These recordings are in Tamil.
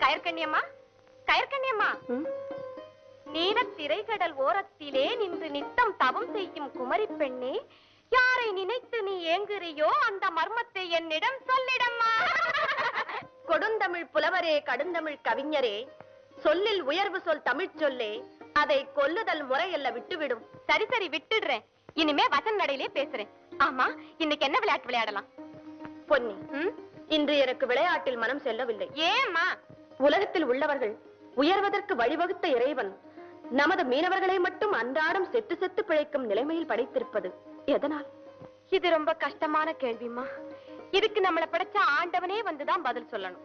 கயற்கண்ணியம்மா, கயற்கண்ணியம்மா, நீல திரைக்கடல் ஓரத்திலே நின்று நித்தம் தவம் செய்யும் குமரி பெண்ணே, யாரை நினைத்து நீ ஏங்குறியோ அந்த மர்மத்தை என்னிடம் சொல்லிடம்மா. கொடுந்தமிழ் புலவரே, கடுந்தமிழ் கவிஞரே, சொல்லில் உயர்வு சொல் தமிழ் சொல்லே, அதை கொல்லுதல் முறையல்ல, விட்டுவிடும். சரி சரி விட்டுடுறேன், இனிமே வசன் நடையிலே பேசுறேன். ஆமா, இன்னைக்கு என்ன விளையாட்டு விளையாடலாம்? பொன்னி, இன்று எனக்கு விளையாட்டில் மனம் செல்லவில்லை. ஏம்மா? உலகத்தில் உள்ளவர்கள் உயர்வதற்கு வழிவகுத்த இறைவன் நமது மீனவர்களை மட்டும் அன்றாடம் செத்து செத்து பிழைக்கும் நிலைமையில் படைத்திருப்பது எதனால்? இது ரொம்ப கஷ்டமான கேள்விமா. இதுக்கு நம்மளை படைச்ச ஆண்டவனே வந்துதான் பதில் சொல்லணும்.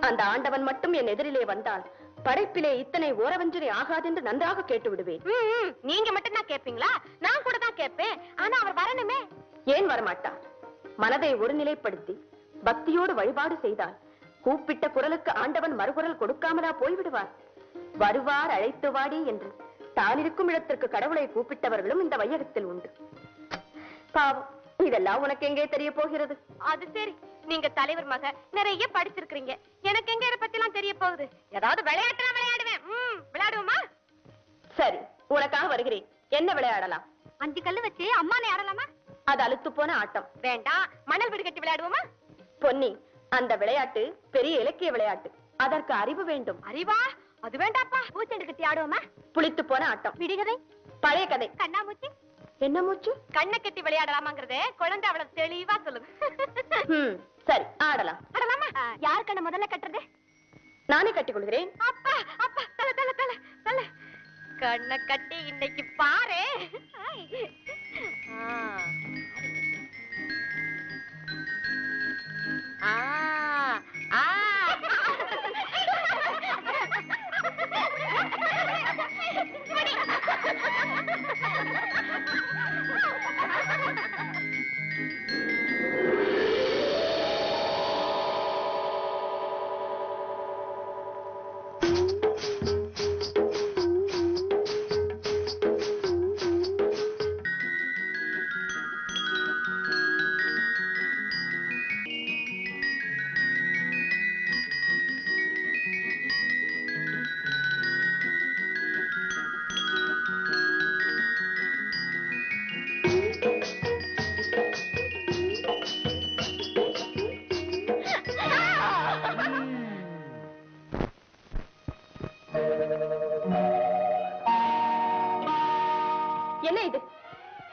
அந்த ஆண்டவன் மட்டும் என் எதிரிலே வந்தால் படைப்பிலே இத்தனை ஓரவஞ்சனை ஆகாதென்று நன்றாக கேட்டு விடுவேன். நீங்க மட்டும் தான் கேட்பீங்களா? நான் கூட தான் கேட்பேன். ஆனா அவர் வரணுமே. ஏன் வரமாட்டார்? மனதை ஒருநிலைப்படுத்தி பக்தியோடு வழிபாடு செய்தால் கூப்பிட்ட குரலுக்கு ஆண்டவன் மறுகுரல் கொடுக்காமலா போய்விடுவார்? வருவார் அழைத்து வாடி என்று தானிருக்கும் இடத்திற்கு கடவுளை கூப்பிட்டவர்களும் இந்த வையகத்தில் உண்டு. பாவம், இதெல்லாம் உனக்கு எங்கே தெரிய போகிறது? அது சரி, நீங்க தலைவர் மக, நிறைய படிச்சிருக்கீங்க. எனக்கு எங்க இதை பத்தி எல்லாம் தெரிய போகுது? ஏதாவது விளையாட்டு விளையாடுவேன். விளையாடுவோமா? சரி, உனக்காக வருகிறேன். என்ன விளையாடலாம்? 5 கல்லு வச்சு அம்மானை ஆடலாமா? அது அலுத்து போன ஆட்டம். வேண்டாம், மணல் வீடு கட்டி விளையாடுவோமா? பொன்னி, அந்த விளையாட்டு பெரிய இலக்கிய விளையாட்டு. அதற்கு அறிவு வேண்டும். அறிவா? அது வேண்டாப்பா. பூச்செண்டு கட்டி ஆடுவோமா? புளித்து போன ஆட்டம். விடுகதை? பழைய கதை. கண்ணாமூச்சி? என்ன மூச்சு? கண்ணை கட்டி விளையாடலாமாங்கிறதே குழந்தை அவ்வளவு தெளிவா சொல்லுது. சரி, ஆடலாம். ஆடலாமா? யார் கண்ணை முதல்ல கட்டுறது? நானே கட்டிக் கொள்கிறேன். அப்பா அப்பா, தல தல தல தல. கண்ணை கட்டி இன்னைக்கு பாரு.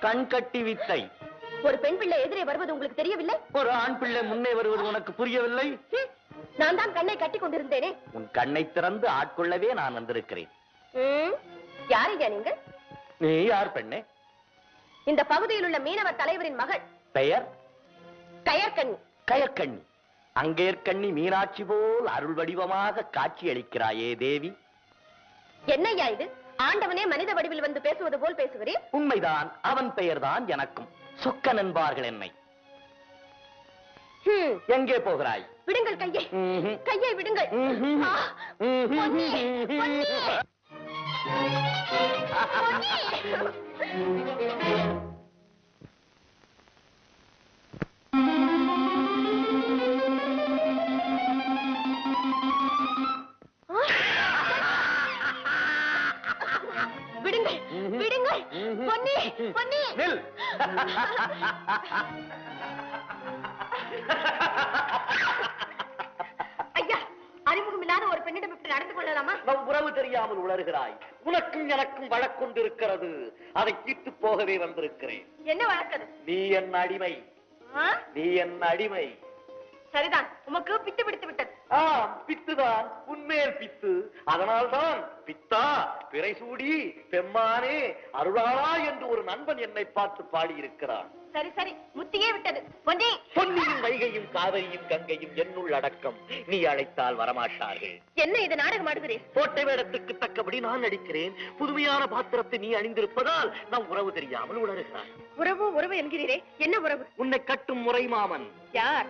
கண்கட்டி வித்தை. ஒரு பெண் பிள்ளை எதிரே வருவது உங்களுக்கு தெரியவில்லை? ஒரு ஆண் பிள்ளை முன்னே வருவது உனக்கு புரியவில்லை? நான் தான் கண்ணை கட்டி கொண்டிருந்தேனே. உன் கண்ணை திறந்து ஆட்கொள்ளவே நான் வந்திருக்கிறேன். யாரையா நீங்கள்? நீ யார் பெண்ணே? இந்த பகுதியில் உள்ள மீனவர் தலைவரின் மகள். பெயர்? கயற்கண்ணி. கயற்கண்ணி. அங்கேற்கண்ணி மீனாட்சி போல் அருள் வடிவமாக காட்சி அளிக்கிறாயே தேவி. என்னையா இது? ஆண்டவனே மனித வடிவில் வந்து பேசுவது போல் பேசுகிறேன். உண்மைதான், அவன் பெயர்தான் எனக்கும். சொக்கன் என்பார்கள் என்னை. எங்கே போகிறாய்? விடுங்கள் கையை. கையை விடுங்கள். விடுங்கள் விடுங்கள். பொன்னி பொன்னி. ஐயா, அறிமுகம் இல்லாத ஒரு பெண்ணிடம் இப்படி நடந்து கொள்ளலாமா? நம் உறவு தெரியாமல் உளறுகிறாய். உனக்கும் எனக்கும் வழக்கொண்டிருக்கிறது. அதை தீர்த்து போகவே வந்திருக்கிறேன். என்ன வழக்கது? நீ என் அடிமை. நீ என் அடிமை. சரிதான், உமக்கு பித்து பிடித்து விட்டது. பித்துதான், உண்மையில் பித்து. அதனால்தான் பித்தா பிறை சூடி பெம்மானே அருளாளா என்று ஒரு நண்பன் என்னை பார்த்து பாடியிருக்கிறான். சரி சரி, முத்தியே விட்டது. பொன்னியும் வைகையும் காவிரியும் கங்கையும் என்னுள் அடக்கம். நீ அழைத்தால் வரமாட்டார்கள். என்ன இது நாடகம் ஆடுகிறேன்? கோட்டை வேடத்துக்கு தக்கபடி நான் நடிக்கிறேன். புதுமையான பாத்திரத்தை நீ அணிந்திருப்பதால் நம் உறவு தெரியாமல் உணர்கிறாய். உறவு உறவு என்கிறீரே, என்ன உறவு? உன்னை கட்டும் முறை மாமன். யார்?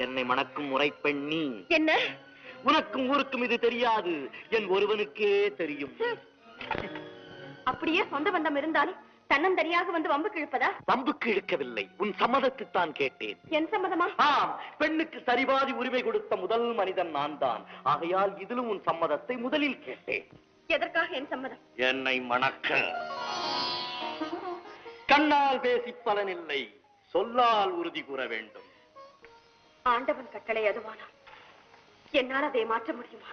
என்னை மணக்கும் முறை பெண்ணி. என்ன? உனக்கும் ஊருக்கும் இது தெரியாது, என் ஒருவனுக்கே தெரியும். அப்படியே சொந்த பந்தம் இருந்தாலும் தன்னந்தனியாக வந்து வம்புக்கு இழுப்பதா? வம்புக்கு இழுக்கவில்லை, உன் சம்மதத்தை தான் கேட்டேன். என் சம்மதமா? ஆம், பெண்ணுக்கு சரிபாதி உரிமை கொடுத்த முதல் மனிதன் நான் தான். ஆகையால் இதிலும் உன் சம்மதத்தை முதலில் கேட்டேன். எதற்காக என் சம்மதம்? என்னை மணக்க. கண்ணால் பேசி பலனில்லை, சொல்லால் உறுதி கூற வேண்டும். ஆண்டவன் கட்டளை அதுவானால் என்னால் அதை மாற்ற முடியுமா?